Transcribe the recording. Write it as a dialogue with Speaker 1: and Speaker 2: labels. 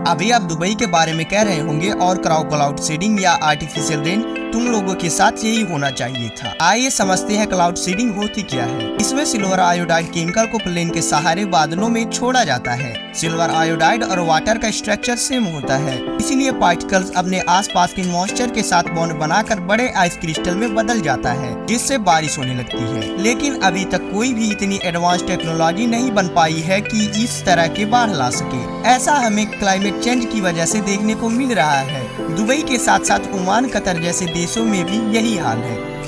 Speaker 1: अभी आप दुबई के बारे में कह रहे होंगे और क्लाउड सीडिंग या आर्टिफिशियल रेन तुम लोगों के साथ यही होना चाहिए था। आइए समझते हैं क्लाउड सीडिंग होती क्या है। इसमें सिल्वर आयोडाइड केमिकल को प्लेन के सहारे बादलों में छोड़ा जाता है। सिल्वर आयोडाइड और वाटर का स्ट्रक्चर सेम होता है, इसीलिए पार्टिकल्स अपने आसपास के मॉइस्चर के साथ बॉन्ड बनाकर बड़े आइस क्रिस्टल में बदल जाता है, जिससे बारिश होने लगती है। लेकिन अभी तक कोई भी इतनी एडवांस टेक्नोलॉजी नहीं बन पाई है कि इस तरह के बाढ़ ला सके। ऐसा हमें क्लाइमेट चेंज की वजह से देखने को मिल रहा है। दुबई के साथ साथ ओमान, कतर जैसे देशों में भी यही हाल है।